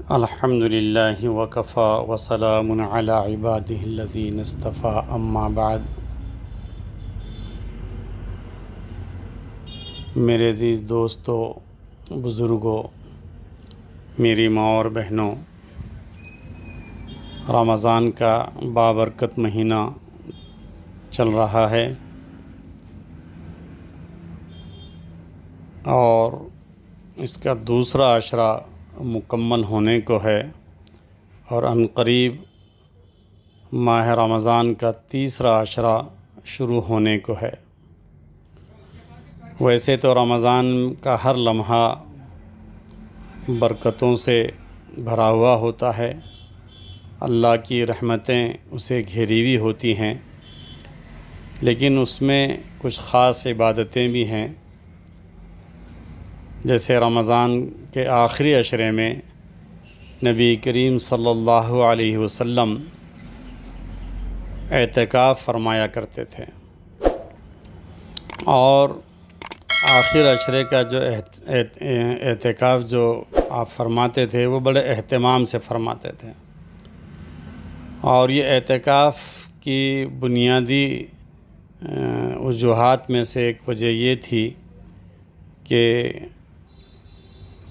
الحمدللہ وکفی وسلام علی عبادہ الذین اصطفی اما بعد۔ میرے عزیز دوستو، بزرگوں، میری ماں اور بہنوں، رمضان کا بابرکت مہینہ چل رہا ہے اور اس کا دوسرا عشرہ مکمل ہونے کو ہے اور عنقریب ماہ رمضان کا تیسرا عشرہ شروع ہونے کو ہے۔ ویسے تو رمضان کا ہر لمحہ برکتوں سے بھرا ہوا ہوتا ہے، اللہ کی رحمتیں اسے گھیری ہوئی ہوتی ہیں، لیکن اس میں کچھ خاص عبادتیں بھی ہیں۔ جیسے رمضان کے آخری عشرے میں نبی کریم صلی اللہ علیہ وسلم اعتکاف فرمایا کرتے تھے، اور آخر عشرے کا جو اعتکاف جو آپ فرماتے تھے وہ بڑے اہتمام سے فرماتے تھے، اور یہ اعتکاف کی بنیادی وجوہات میں سے ایک وجہ یہ تھی کہ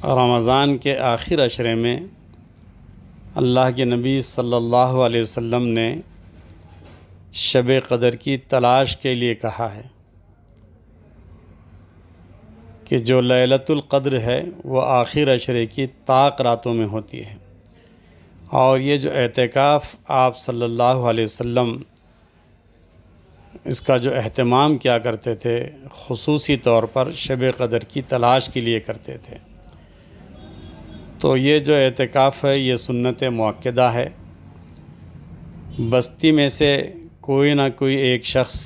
رمضان کے آخر عشرے میں اللہ کے نبی صلی اللہ علیہ وسلم نے شب قدر کی تلاش کے لیے کہا ہے کہ جو لیلۃ القدر ہے وہ آخر عشرے کی طاق راتوں میں ہوتی ہے، اور یہ جو اعتکاف آپ صلی اللہ علیہ وسلم اس کا جو اہتمام کیا کرتے تھے، خصوصی طور پر شب قدر کی تلاش کے لیے کرتے تھے۔ تو یہ جو اعتکاف ہے یہ سنت مؤکدہ ہے۔ بستی میں سے کوئی نہ کوئی ایک شخص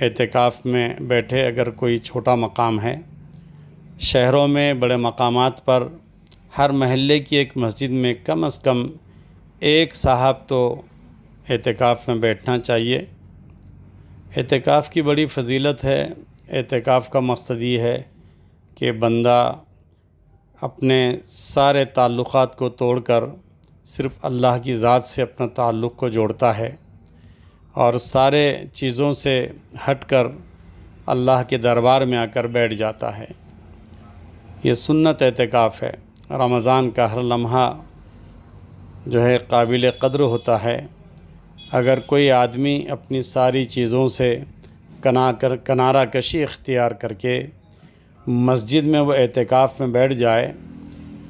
اعتکاف میں بیٹھے، اگر کوئی چھوٹا مقام ہے۔ شہروں میں بڑے مقامات پر ہر محلے کی ایک مسجد میں کم از کم ایک صاحب تو اعتکاف میں بیٹھنا چاہیے۔ اعتکاف کی بڑی فضیلت ہے۔ اعتکاف کا مقصد یہ ہے کہ بندہ اپنے سارے تعلقات کو توڑ کر صرف اللہ کی ذات سے اپنا تعلق کو جوڑتا ہے، اور سارے چیزوں سے ہٹ کر اللہ کے دربار میں آ کر بیٹھ جاتا ہے۔ یہ سنت اعتکاف ہے۔ رمضان کا ہر لمحہ جو ہے قابل قدر ہوتا ہے۔ اگر کوئی آدمی اپنی ساری چیزوں سے کنارہ کشی اختیار کر کے مسجد میں وہ اعتکاف میں بیٹھ جائے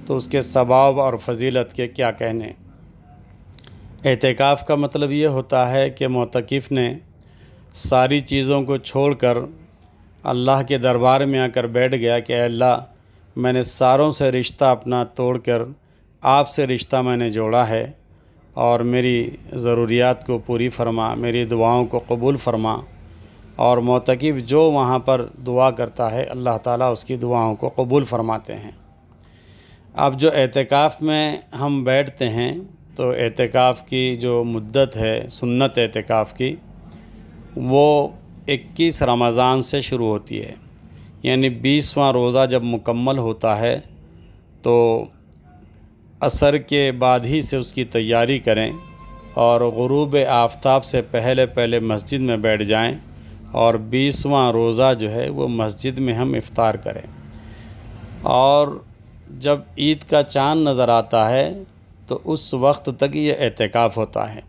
تو اس کے ثواب اور فضیلت کے کیا کہنے۔ اعتکاف کا مطلب یہ ہوتا ہے کہ معتکف نے ساری چیزوں کو چھوڑ کر اللہ کے دربار میں آ کر بیٹھ گیا کہ اے اللہ، میں نے ساروں سے رشتہ اپنا توڑ کر آپ سے رشتہ میں نے جوڑا ہے، اور میری ضروریات کو پوری فرما، میری دعاؤں کو قبول فرما۔ اور معتکف جو وہاں پر دعا کرتا ہے اللہ تعالیٰ اس کی دعاؤں کو قبول فرماتے ہیں۔ اب جو اعتکاف میں ہم بیٹھتے ہیں تو اعتکاف کی جو مدت ہے سنت اعتکاف کی، وہ 21 رمضان سے شروع ہوتی ہے، یعنی 20واں روزہ جب مکمل ہوتا ہے تو عصر کے بعد ہی سے اس کی تیاری کریں، اور غروب آفتاب سے پہلے مسجد میں بیٹھ جائیں، اور 20واں روزہ جو ہے وہ مسجد میں ہم افطار کریں۔ اور جب عید کا چاند نظر آتا ہے تو اس وقت تک یہ اعتکاف ہوتا ہے۔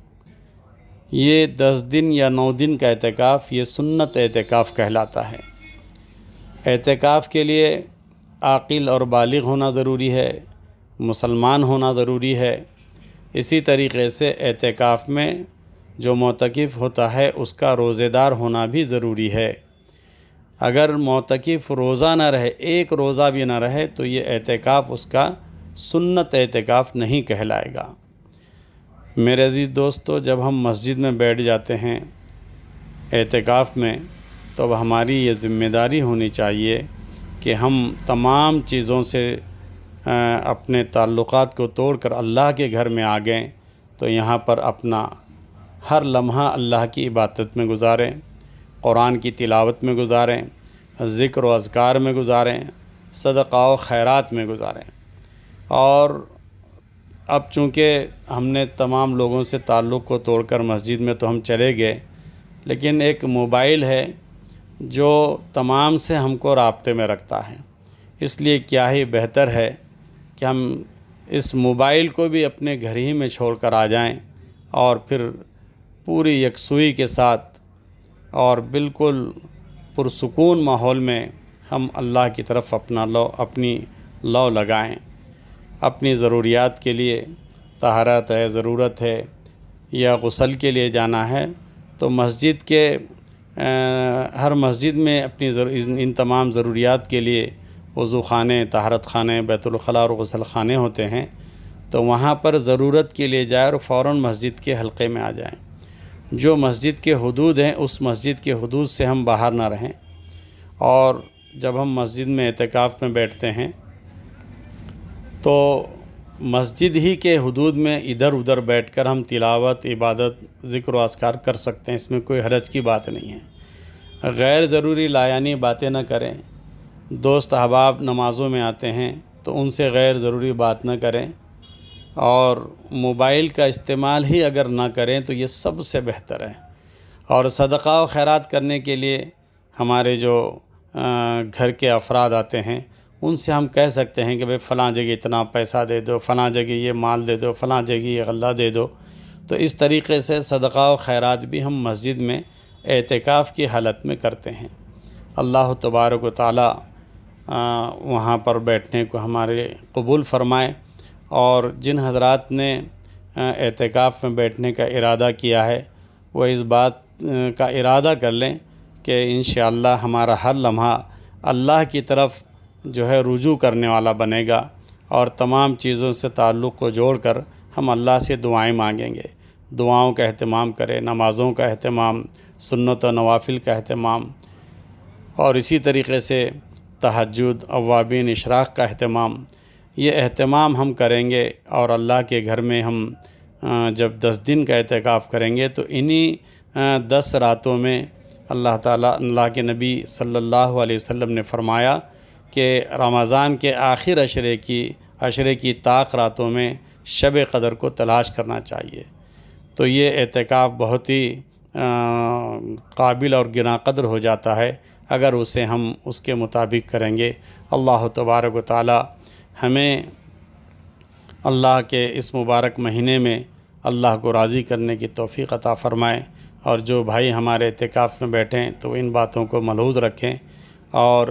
یہ 10 دن یا 9 دن کا اعتکاف یہ سنت اعتکاف کہلاتا ہے۔ اعتکاف کے لیے عاقل اور بالغ ہونا ضروری ہے، مسلمان ہونا ضروری ہے۔ اسی طریقے سے اعتکاف میں جو معتکف ہوتا ہے اس کا روزہ دار ہونا بھی ضروری ہے۔ اگر معتکف روزہ نہ رہے، ایک روزہ بھی نہ رہے، تو یہ اعتکاف اس کا سنت اعتکاف نہیں کہلائے گا۔ میرے عزیز دوستو، جب ہم مسجد میں بیٹھ جاتے ہیں اعتکاف میں، تو اب ہماری یہ ذمہ داری ہونی چاہیے کہ ہم تمام چیزوں سے اپنے تعلقات کو توڑ کر اللہ کے گھر میں آ گئیں، تو یہاں پر اپنا ہر لمحہ اللہ کی عبادت میں گزاریں، قرآن کی تلاوت میں گزاریں، ذکر و اذکار میں گزاریں، صدقہ و خیرات میں گزاریں۔ اور اب چونکہ ہم نے تمام لوگوں سے تعلق کو توڑ کر مسجد میں تو ہم چلے گئے، لیکن ایک موبائل ہے جو تمام سے ہم کو رابطے میں رکھتا ہے۔ اس لیے کیا ہی بہتر ہے کہ ہم اس موبائل کو بھی اپنے گھر ہی میں چھوڑ کر آ جائیں، اور پھر پوری یکسوئی کے ساتھ اور بالکل پرسکون ماحول میں ہم اللہ کی طرف اپنی لو لگائیں۔ اپنی ضروریات کے لیے طہارت ہے، ضرورت ہے، یا غسل کے لیے جانا ہے، تو مسجد کے ہر مسجد میں اپنی ان تمام ضروریات کے لیے وضو خانے، طہارت خانے، بیت الخلاء اور غسل خانے ہوتے ہیں، تو وہاں پر ضرورت کے لیے جائیں اور فوراً مسجد کے حلقے میں آ جائیں۔ جو مسجد کے حدود ہیں اس مسجد کے حدود سے ہم باہر نہ رہیں، اور جب ہم مسجد میں اعتکاف میں بیٹھتے ہیں تو مسجد ہی کے حدود میں ادھر ادھر بیٹھ کر ہم تلاوت، عبادت، ذکر و اذکار کر سکتے ہیں، اس میں کوئی حرج کی بات نہیں ہے۔ غیر ضروری لایانی باتیں نہ کریں۔ دوست احباب نمازوں میں آتے ہیں تو ان سے غیر ضروری بات نہ کریں، اور موبائل کا استعمال ہی اگر نہ کریں تو یہ سب سے بہتر ہے۔ اور صدقہ و خیرات کرنے کے لیے ہمارے جو گھر کے افراد آتے ہیں ان سے ہم کہہ سکتے ہیں کہ بھئی فلاں جگہ اتنا پیسہ دے دو، فلاں جگہ یہ مال دے دو، فلاں جگہ یہ غلہ دے دو۔ تو اس طریقے سے صدقہ و خیرات بھی ہم مسجد میں اعتکاف کی حالت میں کرتے ہیں۔ اللہ تبارک و تعالی وہاں پر بیٹھنے کو ہمارے قبول فرمائے، اور جن حضرات نے اعتکاف میں بیٹھنے کا ارادہ کیا ہے وہ اس بات کا ارادہ کر لیں کہ انشاءاللہ ہمارا ہر لمحہ اللہ کی طرف جو ہے رجوع کرنے والا بنے گا، اور تمام چیزوں سے تعلق کو جوڑ کر ہم اللہ سے دعائیں مانگیں گے۔ دعاؤں کا اہتمام کریں، نمازوں کا اہتمام، سنت و نوافل کا اہتمام، اور اسی طریقے سے تہجد، اوابین، اشراق کا اہتمام۔ یہ اہتمام ہم کریں گے، اور اللہ کے گھر میں ہم جب 10 دن کا اعتکاف کریں گے تو انہی 10 راتوں میں اللہ کے نبی صلی اللہ علیہ وسلم نے فرمایا کہ رمضان کے آخر عشرے کی طاق راتوں میں شب قدر کو تلاش کرنا چاہیے۔ تو یہ اعتکاف بہت ہی قابل اور گراں قدر ہو جاتا ہے اگر اسے ہم اس کے مطابق کریں گے۔ اللہ تبارک و تعالی ہمیں اللہ کے اس مبارک مہینے میں اللہ کو راضی کرنے کی توفیق عطا فرمائے، اور جو بھائی ہمارے اعتکاف میں بیٹھیں تو ان باتوں کو ملحوظ رکھیں، اور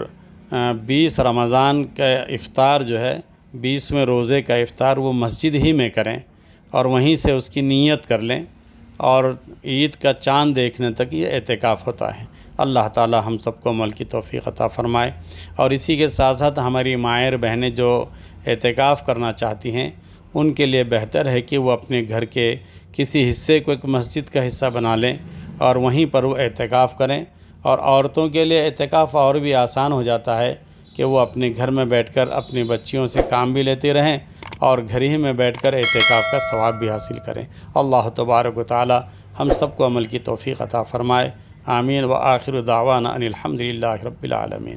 20 رمضان کا افطار جو ہے، 20ویں روزے کا افطار وہ مسجد ہی میں کریں، اور وہیں سے اس کی نیت کر لیں، اور عید کا چاند دیکھنے تک یہ اعتکاف ہوتا ہے۔ اللہ تعالی ہم سب کو عمل کی توفیق عطا فرمائے۔ اور اسی کے ساتھ ساتھ ہماری مائیں بہنیں جو اعتکاف کرنا چاہتی ہیں ان کے لیے بہتر ہے کہ وہ اپنے گھر کے کسی حصے کو ایک مسجد کا حصہ بنا لیں اور وہیں پر وہ اعتکاف کریں۔ اور عورتوں کے لیے اعتکاف اور بھی آسان ہو جاتا ہے کہ وہ اپنے گھر میں بیٹھ کر اپنی بچیوں سے کام بھی لیتے رہیں اور گھر ہی میں بیٹھ کر اعتکاف کا ثواب بھی حاصل کریں۔ اللہ تبارک و تعالی ہم سب کو عمل کی توفیق عطا فرمائے۔ آمین۔ وآخر دعوانا ان الحمد للہ رب العالمین۔